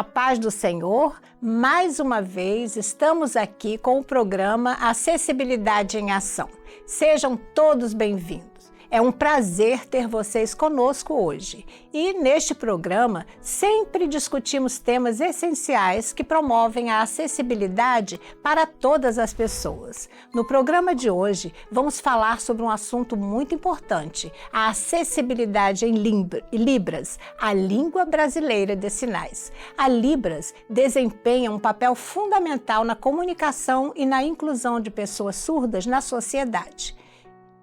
A paz do Senhor, mais uma vez estamos aqui com o programa Acessibilidade em Ação. Sejam todos bem-vindos. É um prazer ter vocês conosco hoje. E neste programa sempre discutimos temas essenciais que promovem a acessibilidade para todas as pessoas. No programa de hoje vamos falar sobre um assunto muito importante, a acessibilidade em Libras, a língua brasileira de sinais. A Libras desempenha um papel fundamental na comunicação e na inclusão de pessoas surdas na sociedade.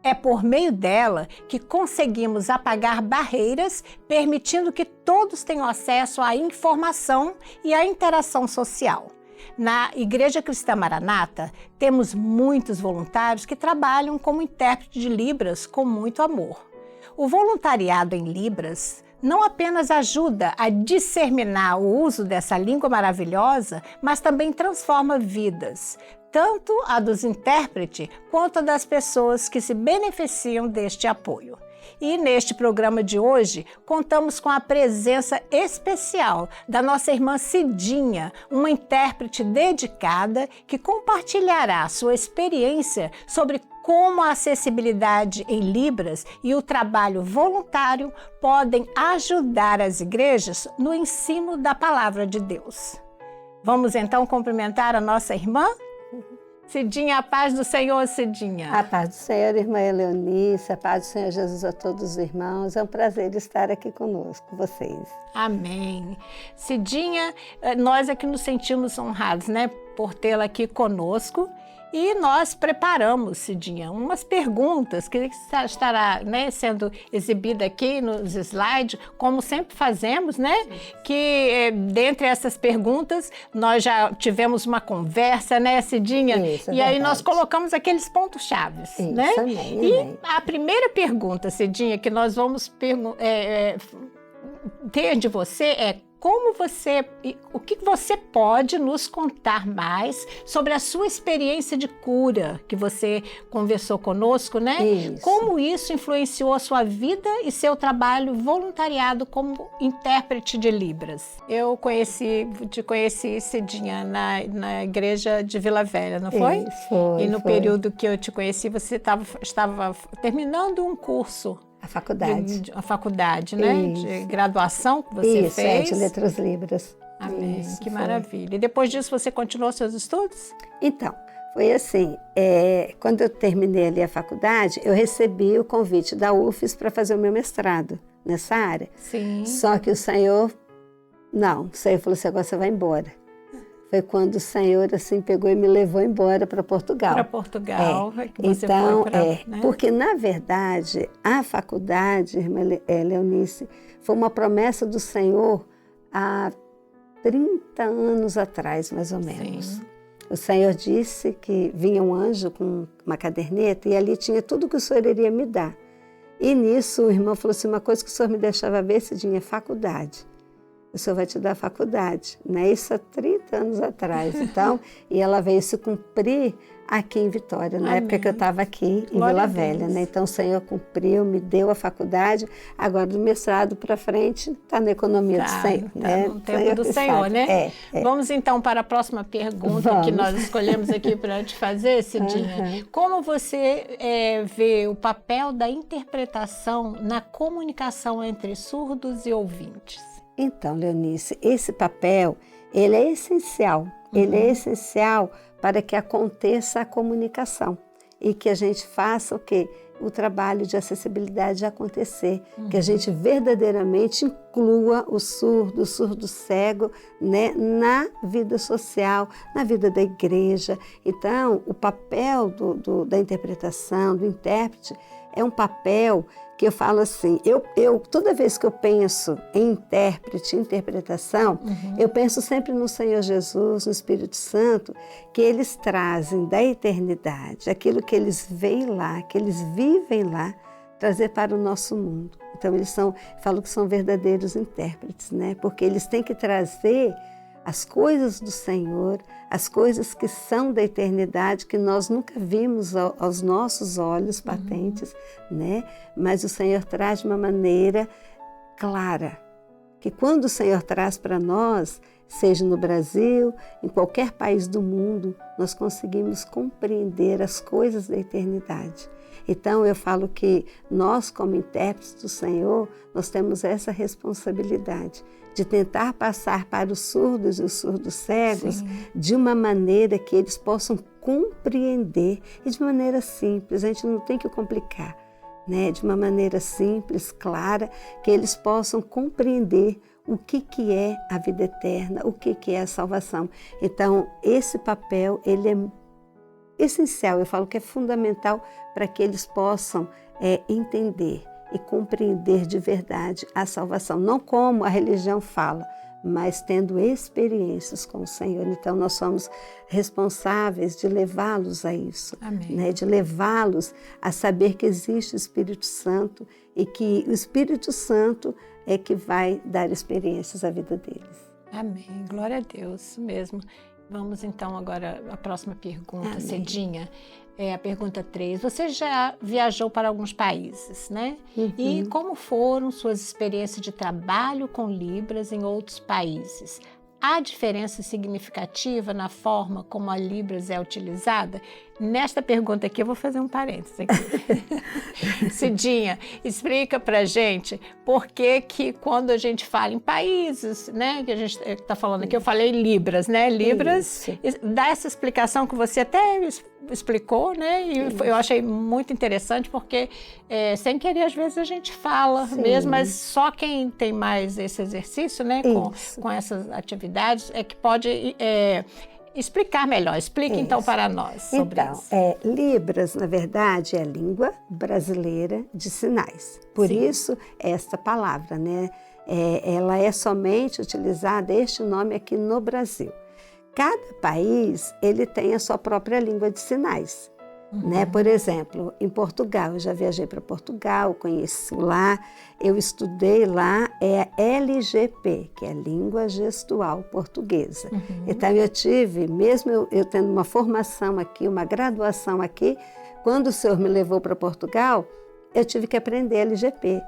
É por meio dela que conseguimos apagar barreiras, permitindo que todos tenham acesso à informação e à interação social. Na Igreja Cristã Maranata, temos muitos voluntários que trabalham como intérprete de Libras com muito amor. O voluntariado em Libras não apenas ajuda a disseminar o uso dessa língua maravilhosa, mas também transforma vidas, tanto a dos intérpretes quanto a das pessoas que se beneficiam deste apoio. E neste programa de hoje, contamos com a presença especial da nossa irmã Cidinha, uma intérprete dedicada que compartilhará sua experiência sobre como a acessibilidade em Libras e o trabalho voluntário podem ajudar as igrejas no ensino da palavra de Deus. Vamos então cumprimentar a nossa irmã? Cidinha, a paz do Senhor, Cidinha. A paz do Senhor, irmã Eleonice, a paz do Senhor Jesus a todos os irmãos. É um prazer estar aqui conosco, com vocês. Amém. Cidinha, nós aqui nos sentimos honrados, né, por tê-la aqui conosco. E nós preparamos, Cidinha, umas perguntas que estará, né, sendo exibida aqui nos slides, como sempre fazemos, né? Que dentre essas perguntas nós já tivemos uma conversa, né, Cidinha? Isso, e aí nós colocamos aqueles pontos-chave, né? Amém, e amém. A primeira pergunta, Cidinha, que nós vamos ter de você é: o que você pode nos contar mais sobre a sua experiência de cura que você conversou conosco, né? Isso. Como isso influenciou a sua vida e seu trabalho voluntariado como intérprete de Libras? Eu te conheci, Cidinha, na igreja de Vila Velha, não foi? Isso, foi. E no período que eu te conheci, você estava terminando um curso. A faculdade. Né? Isso. De graduação que você fez. De Letras Libras. Amém, Isso, que foi. maravilha. E depois disso você continuou seus estudos? Então, foi assim, quando eu terminei ali a faculdade, eu recebi o convite da UFES para fazer o meu mestrado nessa área. Sim. Só que o Senhor falou assim, agora você vai embora. Foi quando o Senhor assim pegou e me levou embora para Portugal. Para Portugal, que você então, foi para... né? Porque na verdade a faculdade, irmã Leonice, foi uma promessa do Senhor há 30 anos atrás, mais ou menos. Sim. O Senhor disse que vinha um anjo com uma caderneta e ali tinha tudo que o Senhor iria me dar. E nisso o irmão falou assim, uma coisa que o Senhor me deixava ver, Cidinha, é faculdade. O Senhor vai te dar faculdade, né? Isso há 30 anos atrás, então, e ela veio se cumprir aqui em Vitória, na época que eu estava aqui em Vila Velha, né? Então o Senhor cumpriu, me deu a faculdade, agora do mestrado para frente está na economia do Senhor, né? No tempo do Senhor, né? Vamos então para a próxima pergunta que nós escolhemos aqui para te fazer, Cidinha. Como você vê o papel da interpretação na comunicação entre surdos e ouvintes? Então, Leonice, esse papel, ele é essencial. Ele é essencial para que aconteça a comunicação e que a gente faça o quê? O trabalho de acessibilidade acontecer, que a gente verdadeiramente inclua o surdo cego, né, na vida social, na vida da igreja. Então, o papel da interpretação, do intérprete, é um papel que eu falo assim, toda vez que eu penso em interpretação, eu penso sempre no Senhor Jesus, no Espírito Santo, que eles trazem da eternidade, aquilo que eles veem lá, que eles vivem lá, trazer para o nosso mundo. Então falo que são verdadeiros intérpretes, né? Porque eles têm que trazer as coisas do Senhor, as coisas que são da eternidade, que nós nunca vimos aos nossos olhos patentes, né? Mas o Senhor traz de uma maneira clara, que quando o Senhor traz para nós, seja no Brasil, em qualquer país do mundo, nós conseguimos compreender as coisas da eternidade. Então eu falo que nós, como intérpretes do Senhor, nós temos essa responsabilidade de tentar passar para os surdos e os surdos cegos Sim. de uma maneira que eles possam compreender e de maneira simples, a gente não tem que complicar, né? De uma maneira simples, clara, que eles possam compreender o que é a vida eterna, o que é a salvação. Então esse papel ele é essencial, eu falo que é fundamental para que eles possam entender e compreender de verdade a salvação, não como a religião fala, mas tendo experiências com o Senhor. Então nós somos responsáveis de levá-los a isso, né? De levá-los a saber que existe o Espírito Santo e que o Espírito Santo é que vai dar experiências à vida deles. Amém, glória a Deus, isso mesmo. Vamos então agora à próxima pergunta, Cidinha. É a pergunta 3. Você já viajou para alguns países, né? E como foram suas experiências de trabalho com Libras em outros países? Há diferença significativa na forma como a Libras é utilizada? Nesta pergunta aqui, eu vou fazer um parênteses aqui. Cidinha, explica pra gente por que quando a gente fala em países, né, que a gente está falando aqui, eu falei Libras, né? Libras, dá essa explicação que você até explicou, né? E eu achei muito interessante porque, sem querer, às vezes a gente fala mesmo, mas só quem tem mais esse exercício, né, com essas atividades, é que pode explicar melhor. Explique então para nós sobre isso. Libras, na verdade, é a língua brasileira de sinais. Por isso, esta palavra, né? Ela é somente utilizada, este nome aqui no Brasil. Cada país, ele tem a sua própria língua de sinais. Né? Por exemplo, em Portugal, eu já viajei para Portugal, conheci lá, eu estudei lá, é a LGP, que é a Língua Gestual Portuguesa. Então eu tive, mesmo eu tendo uma formação aqui, uma graduação aqui, quando o Senhor me levou para Portugal, eu tive que aprender LGP.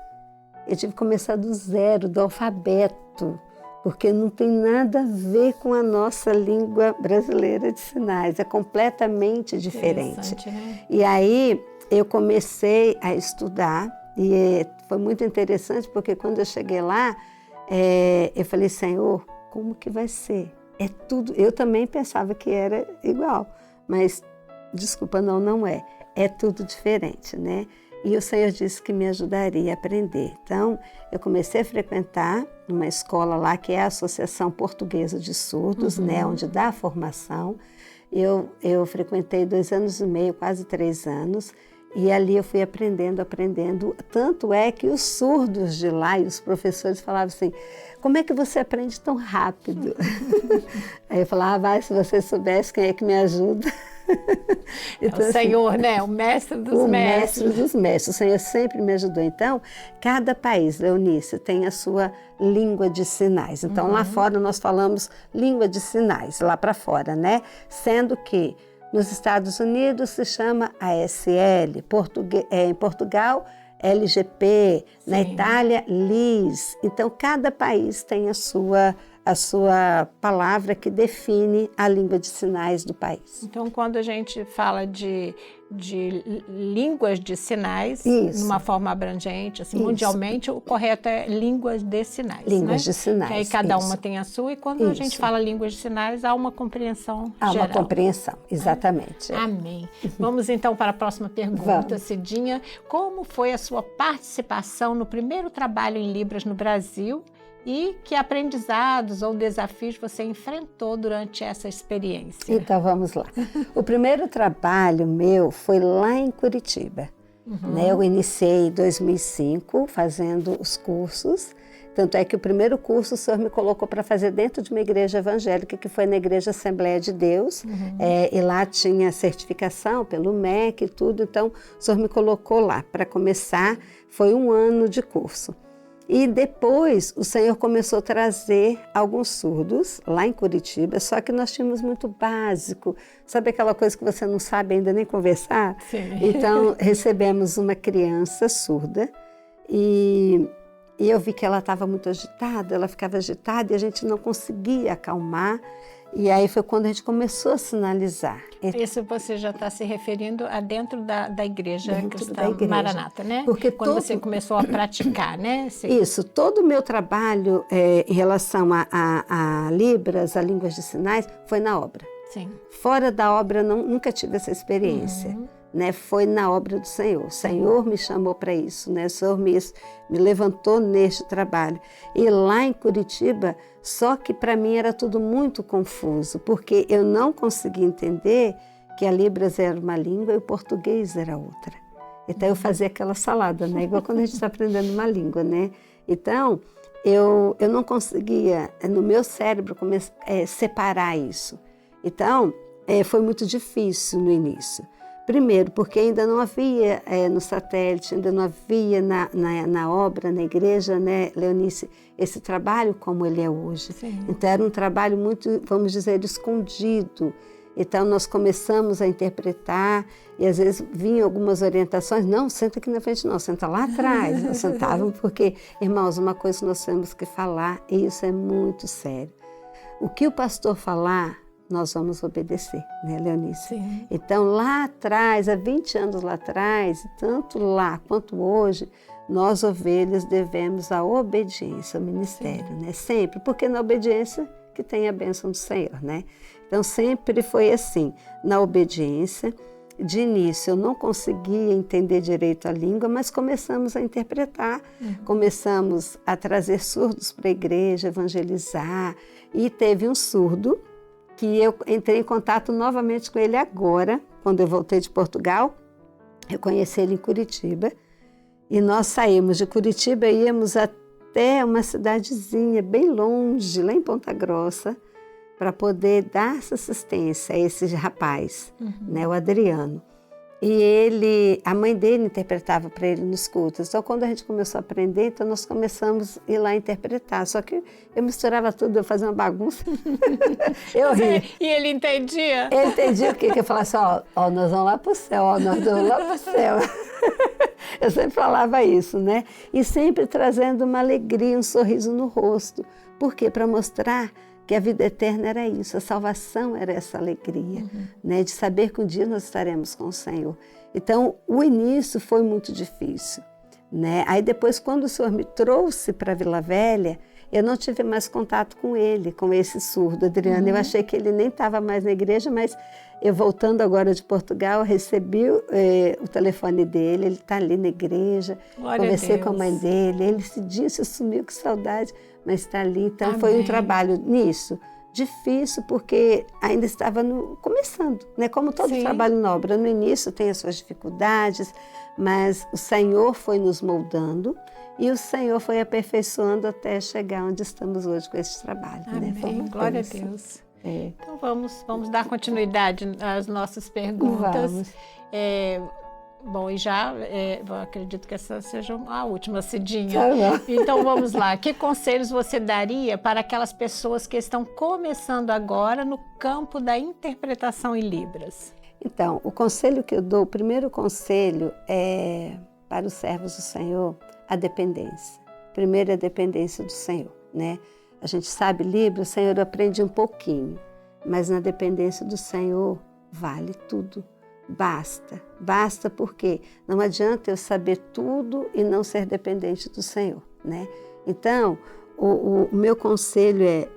Eu tive que começar do zero, do alfabeto, porque não tem nada a ver com a nossa língua brasileira de sinais, é completamente diferente. Né? E aí eu comecei a estudar e foi muito interessante porque quando eu cheguei lá, eu falei, Senhor, como que vai ser? É tudo, eu também pensava que era igual, mas desculpa, não é. É tudo diferente, né? E o Senhor disse que me ajudaria a aprender. Então, eu comecei a frequentar uma escola lá, que é a Associação Portuguesa de Surdos, né, onde dá a formação. Eu frequentei 2 anos e meio, quase 3 anos, e ali eu fui aprendendo. Tanto é que os surdos de lá e os professores falavam assim, como é que você aprende tão rápido? Aí eu falava, se você soubesse quem é que me ajuda. Então, o Senhor, né? O mestre dos mestres. O mestre dos mestres. O Senhor sempre me ajudou. Então, cada país, Leonice, tem a sua língua de sinais. Então, lá fora nós falamos língua de sinais, lá para fora, né? Sendo que nos Estados Unidos se chama ASL, em Portugal, LGP, na Itália, LIS. Então, cada país tem a sua palavra que define a língua de sinais do país. Então, quando a gente fala de línguas de sinais, numa forma abrangente, assim, mundialmente, o correto é línguas de sinais. Línguas de sinais. Que aí cada uma tem a sua, e quando a gente fala línguas de sinais, há uma compreensão geral. Há uma compreensão, exatamente. Amém. Vamos então para a próxima pergunta, Cidinha. Como foi a sua participação no primeiro trabalho em Libras no Brasil? E que aprendizados ou desafios você enfrentou durante essa experiência? Então, vamos lá. O primeiro trabalho meu foi lá em Curitiba. Né? Eu iniciei em 2005 fazendo os cursos. Tanto é que o primeiro curso o Senhor me colocou para fazer dentro de uma igreja evangélica, que foi na Igreja Assembleia de Deus. E lá tinha certificação pelo MEC e tudo. Então, o Senhor me colocou lá para começar. Foi 1 ano de curso. E depois o Senhor começou a trazer alguns surdos lá em Curitiba, só que nós tínhamos muito básico. Sabe aquela coisa que você não sabe ainda nem conversar? Sim. Então recebemos uma criança surda e E eu vi que ela estava muito agitada, ela ficava agitada e a gente não conseguia acalmar. E aí foi quando a gente começou a sinalizar. Isso você já está se referindo a dentro da igreja cristã da igreja. Maranata, né? Porque quando você começou a praticar, né? Isso, todo o meu trabalho em relação a Libras, a línguas de sinais, foi na obra. Sim. Fora da obra, nunca tive essa experiência. Né? Foi na obra do Senhor. O Senhor me chamou para isso, né? O Senhor me levantou neste trabalho. E lá em Curitiba, só que para mim era tudo muito confuso, porque eu não conseguia entender que a Libras era uma língua e o português era outra. Então eu fazia aquela salada, né? Igual quando a gente está aprendendo uma língua, né? Então eu não conseguia, no meu cérebro, separar isso. Então foi muito difícil no início. Primeiro, porque ainda não havia no satélite, ainda não havia na obra, na igreja, né, Leonice, esse trabalho como ele é hoje. Sim. Então era um trabalho muito, vamos dizer, escondido. Então nós começamos a interpretar e às vezes vinham algumas orientações, não, senta aqui na frente não, senta lá atrás. Nós sentávamos porque, irmãos, uma coisa que nós temos que falar, e isso é muito sério. O que o pastor falar, nós vamos obedecer, né, Leonice? Sim. Então, lá atrás, há 20 anos lá atrás, tanto lá quanto hoje, nós, ovelhas, devemos a obediência ao ministério, né? Sempre, porque na obediência que tem a bênção do Senhor, né? Então, sempre foi assim, na obediência. De início, eu não conseguia entender direito a língua, mas começamos a interpretar, começamos a trazer surdos para a igreja, evangelizar, e teve um surdo que eu entrei em contato novamente com ele agora, quando eu voltei de Portugal. Eu conheci ele em Curitiba e nós saímos de Curitiba e íamos até uma cidadezinha bem longe, lá em Ponta Grossa, para poder dar essa assistência a esse rapaz, né, o Adriano. E a mãe dele interpretava para ele nos cultos. Então, quando a gente começou a aprender, então nós começamos a ir lá interpretar. Só que eu misturava tudo, eu fazia uma bagunça. Eu ria. E ele entendia? Ele entendia o quê? Que eu falava assim, ó, nós vamos lá para o céu, ó, nós vamos lá para o céu. Eu sempre falava isso, né? E sempre trazendo uma alegria, um sorriso no rosto. Por quê? Para mostrar que a vida eterna era isso, a salvação era essa alegria, né, de saber que um dia nós estaremos com o Senhor. Então, o início foi muito difícil, né? Aí depois, quando o Senhor me trouxe para Vila Velha, eu não tive mais contato com ele, com esse surdo, Adriano. Eu achei que ele nem estava mais na igreja, mas eu voltando agora de Portugal, recebi o telefone dele, ele está ali na igreja, Glória conversei com a mãe dele, ele se disse, sumiu, que saudade, mas está ali. Então Amém. Foi um trabalho nisso, difícil, porque ainda estava começando, né? Como todo trabalho na obra, no início tem as suas dificuldades, mas o Senhor foi nos moldando e o Senhor foi aperfeiçoando até chegar onde estamos hoje com esse trabalho. Amém. Né? Glória a Deus. É. Então vamos dar continuidade às nossas perguntas. Vamos. Bom, e já eu acredito que essa seja a última, Cidinha. Tá. Então vamos lá. Que conselhos você daria para aquelas pessoas que estão começando agora no campo da interpretação em Libras? Então, o conselho que eu dou, o primeiro conselho é para os servos do Senhor, a dependência. Primeiro, a dependência do Senhor, né? A gente sabe Libras, o Senhor aprende um pouquinho, mas na dependência do Senhor vale tudo. Basta porque não adianta eu saber tudo e não ser dependente do Senhor, né? Então, o meu conselho é,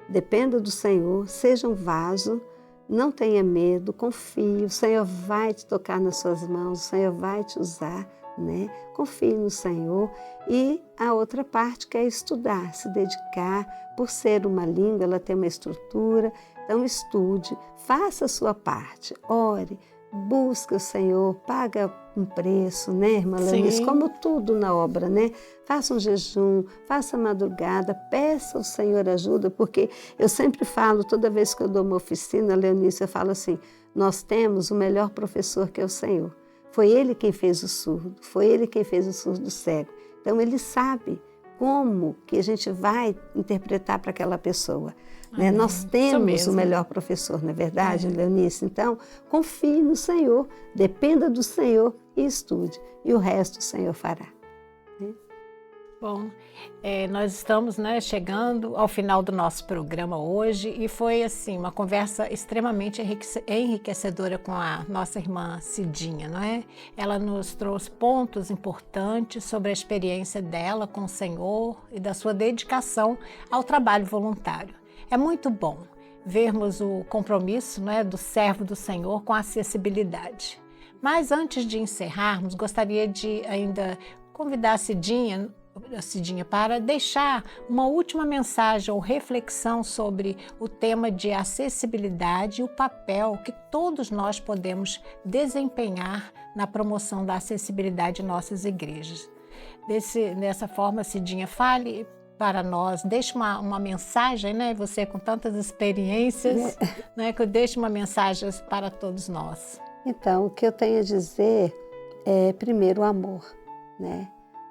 dependa do Senhor, seja um vaso, não tenha medo, confie, o Senhor vai te tocar nas suas mãos, o Senhor vai te usar, né? Confie no Senhor. E a outra parte que é estudar, se dedicar, por ser uma língua, ela tem uma estrutura, então estude, faça a sua parte, ore, busca o Senhor, paga um preço, né, irmã Leonice? Como tudo na obra, né? Faça um jejum, faça madrugada, peça ao Senhor ajuda, porque eu sempre falo, toda vez que eu dou uma oficina, Leonice, eu falo assim, nós temos o melhor professor que é o Senhor. Foi Ele quem fez o surdo, foi Ele quem fez o surdo cego. Então Ele sabe como que a gente vai interpretar para aquela pessoa. Né? Nós temos o melhor professor, não é verdade, Leonice? Então, confie no Senhor, dependa do Senhor e estude. E o resto o Senhor fará. Bom, nós estamos, né, chegando ao final do nosso programa hoje e foi assim uma conversa extremamente enriquecedora com a nossa irmã Cidinha, não é? Ela nos trouxe pontos importantes sobre a experiência dela com o Senhor e da sua dedicação ao trabalho voluntário. É muito bom vermos o compromisso, não é, do servo do Senhor com a acessibilidade. Mas antes de encerrarmos, gostaria de ainda convidar a Cidinha para deixar uma última mensagem ou reflexão sobre o tema de acessibilidade e o papel que todos nós podemos desempenhar na promoção da acessibilidade em nossas igrejas. Dessa forma, Cidinha, fale para nós, deixe uma mensagem, né? Você com tantas experiências, né? Que deixe uma mensagem para todos nós. Então, o que eu tenho a dizer é, primeiro, o amor, né?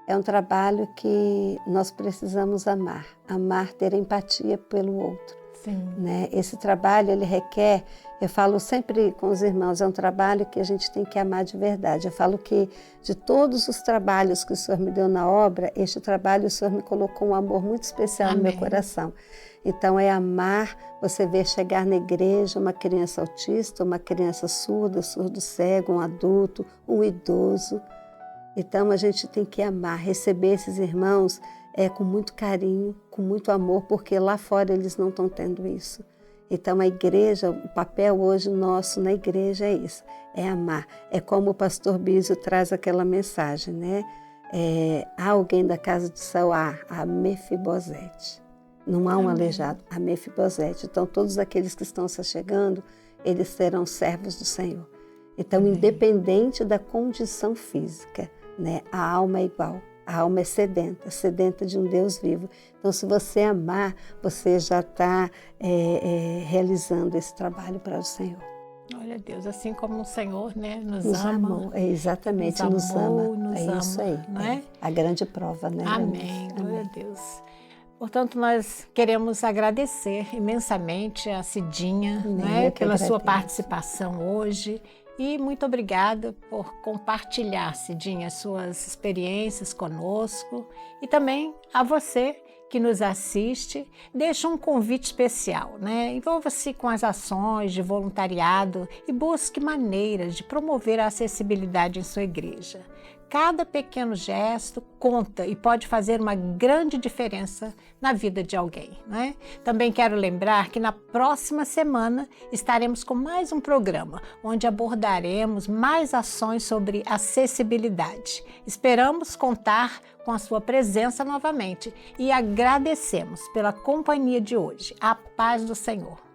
É um trabalho que nós precisamos amar, ter empatia pelo outro. Sim. Né? Esse trabalho, ele requer, eu falo sempre com os irmãos, é um trabalho que a gente tem que amar de verdade. Eu falo que de todos os trabalhos que o Senhor me deu na obra, este trabalho o Senhor me colocou um amor muito especial no meu coração. Então é amar, você ver chegar na igreja uma criança autista, uma criança surda, surdo cego, um adulto, um idoso. Então a gente tem que amar, receber esses irmãos com muito carinho, com muito amor, porque lá fora eles não estão tendo isso. Então a igreja, o papel hoje nosso na igreja é isso, é amar. É como o pastor Bísio traz aquela mensagem, né? Há alguém da casa de Saul, a Mefibosete. Não há um aleijado, a Mefibosete. Então todos aqueles que estão se chegando, eles serão servos do Senhor. Então, independente da condição física, né? A alma é igual, a alma é sedenta de um Deus vivo. Então, se você amar, você já está realizando esse trabalho para o Senhor. Olha Deus, assim como o Senhor, né, nos ama. Exatamente, nos ama. Nos isso aí, não é? A grande prova, né? Amém, glória a Deus. Portanto, nós queremos agradecer imensamente a Cidinha, né, pela sua participação hoje. E muito obrigada por compartilhar, Cidinha, suas experiências conosco. E também a você que nos assiste, deixa um convite especial, né? Envolva-se com as ações de voluntariado e busque maneiras de promover a acessibilidade em sua igreja. Cada pequeno gesto conta e pode fazer uma grande diferença na vida de alguém, né? Também quero lembrar que na próxima semana estaremos com mais um programa, onde abordaremos mais ações sobre acessibilidade. Esperamos contar com a sua presença novamente e agradecemos pela companhia de hoje. A paz do Senhor.